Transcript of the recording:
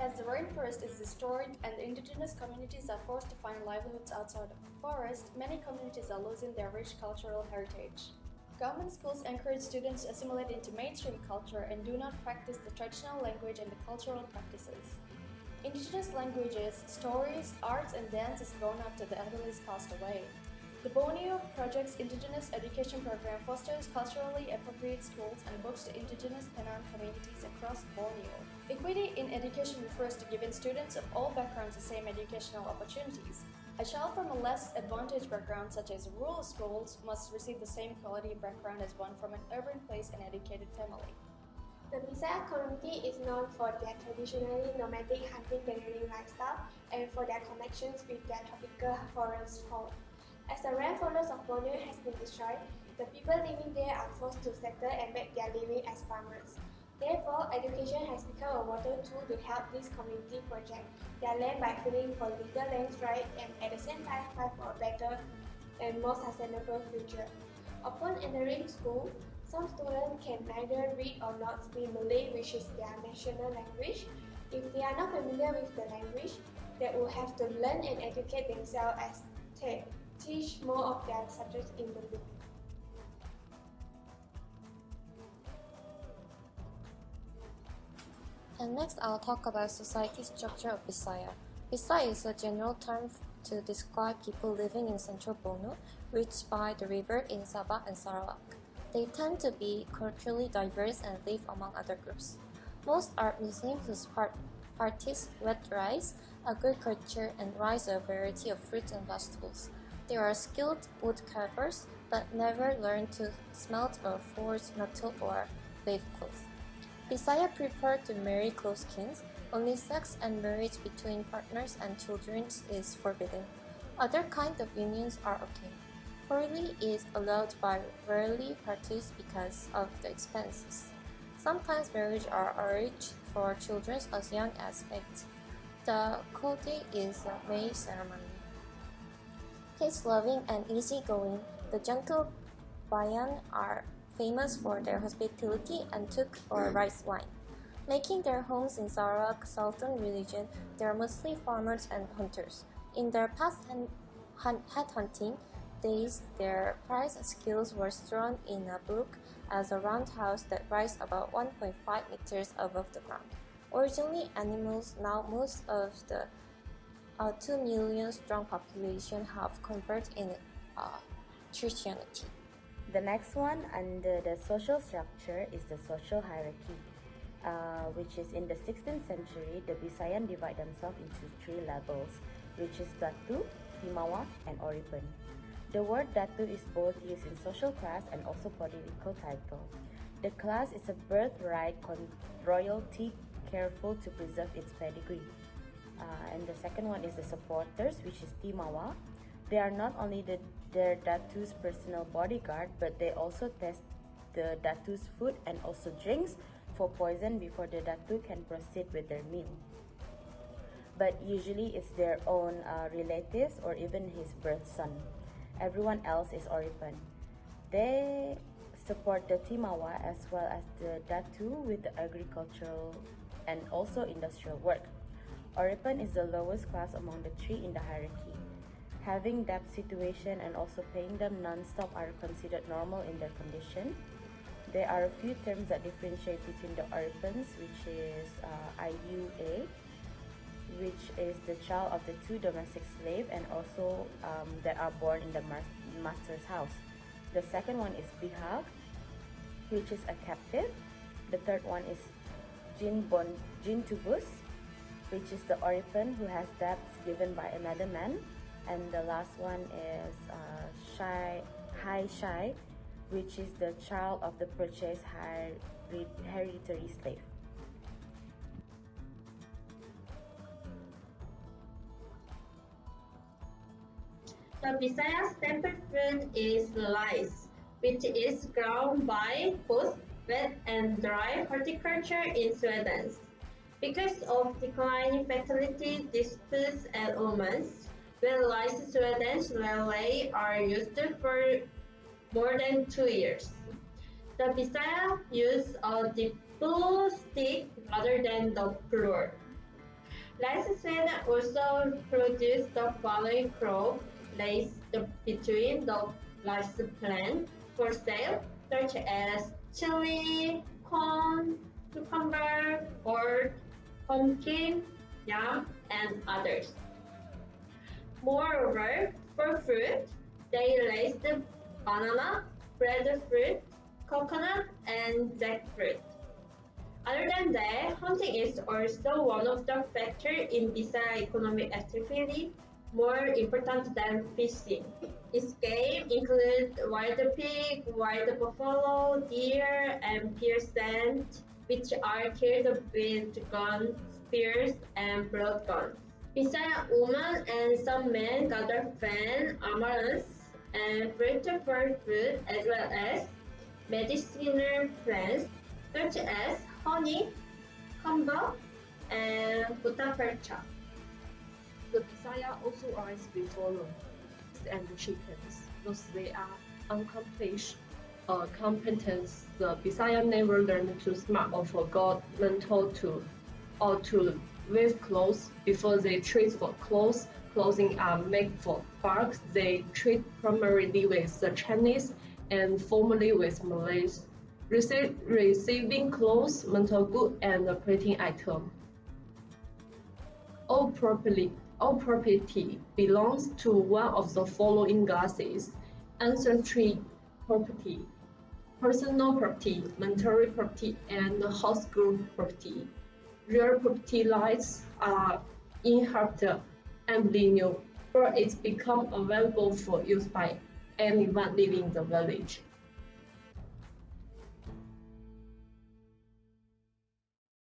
As the rainforest is destroyed and indigenous communities are forced to find livelihoods outside of the forest, many communities are losing their rich cultural heritage. Government schools encourage students to assimilate into mainstream culture and do not practice the traditional language and the cultural practices. Indigenous languages, stories, arts, and dance is born after the elders passed away. The Borneo Project's Indigenous Education Program fosters culturally appropriate schools and books to indigenous Penang communities across Borneo. Equity in education refers to giving students of all backgrounds the same educational opportunities. A child from a less advantaged background, such as rural schools, must receive the same quality background as one from an urban place and educated family. The Bisaya community is known for their traditionally nomadic hunting-gathering lifestyle and for their connections with their tropical forest fauna. As the rainforest of Borneo has been destroyed, the people living there are forced to settle and make their living as farmers. Therefore, education has become a vital tool to help this community project their land by fighting for legal land rights and at the same time fight for a better and more sustainable future. Upon entering school, some students can neither read or not speak Malay, which is their national language. If they are not familiar with the language, they will have to learn and educate themselves as teach more of their subjects in the book. And next I'll talk about society structure of Bisaya. Bisaya is a general term to describe people living in central Borneo, reached by the river in Sabah and Sarawak. They tend to be culturally diverse and live among other groups. Most are Muslims whose practice wet rice, agriculture, and raise a variety of fruits and vegetables. They are skilled woodcarvers, but never learn to smelt or forge metal or weave cloth. Bisaya prefer to marry close kins. Only sex and marriage between partners and children is forbidden. Other kinds of unions are okay. Poly is allowed but rarely practiced because of the expenses. Sometimes marriage are arranged for children as young as 8. The Kode is a May ceremony. Peace-loving and easygoing, the gentle Bayan are famous for their hospitality and tuk or rice wine. Making their homes in Sarawak Sultan religion, they are mostly farmers and hunters. In their past headhunting days, their prize skills were stored in a book as a round house that rises about 1.5 meters above the ground. Originally animals, now most of the 2 million strong population have converted in Christianity. The next one under the social structure is the social hierarchy, which is in the 16th century, the Bisayan divide themselves into 3 levels, which is Datu, Timawa, and Oripen. The word Datu is both used in social class and also political title. The class is a birthright royalty careful to preserve its pedigree. And the second one is the supporters, which is Timawa. They are not only their Datu's personal bodyguard, but they also test the Datu's food and also drinks for poison before the Datu can proceed with their meal. But usually it's their own relatives or even his birth son. Everyone else is Oripen. They support the Timawa as well as the Datu with the agricultural and also industrial work. Oripen is the lowest class among the 3 in the hierarchy. Having that situation and also paying them non-stop are considered normal in their condition. There are a few terms that differentiate between the Oripens, which is IUA, which is the child of the 2 domestic slaves and also that are born in the master's house. The second one is Bihag, which is a captive. The third one is Jintubus, which is the Oripen who has debts given by another man. And the last one is Hai Shai, which is the child of the purchased hereditary slave. The Bisaya's staple food is rice, which is grown by both wet and dry horticulture in Sweden. Because of declining fertility, disputes and almonds, when rice Sweden's railway are used for more than 2 years. The Bisaya use a diplo stick rather than the floor. Sweden also produce the following crop placed between the rice plant for sale, such as chili, corn, cucumber, or pumpkin, yam, and others. Moreover, for fruit, they raised banana, breadfruit, coconut, and jackfruit. Other than that, hunting is also one of the factors in Bisaya economic activity, more important than fishing. Its game include wild pig, wild buffalo, deer, and pheasant, which are killed with guns, spears, and blood guns. Bisaya women and some men gather fan, amaranths, and fruit for food, as well as medicinal plants such as honey, kombu, and butapercha. The Bisaya also eyes before pigs and chickens, because they are unaccomplished competence. The Bisaya never learned to smart or forgot mental to weave clothes before they treat for clothes. Clothing are made for barks. They treat primarily with the Chinese and formerly with Malays, receiving clothes, mental good, and a printing item. All property belongs to one of the following classes: ancestry property, personal property, monetary property, and household property. Real property rights are inherited and renewed, or it's become available for use by anyone living in the village.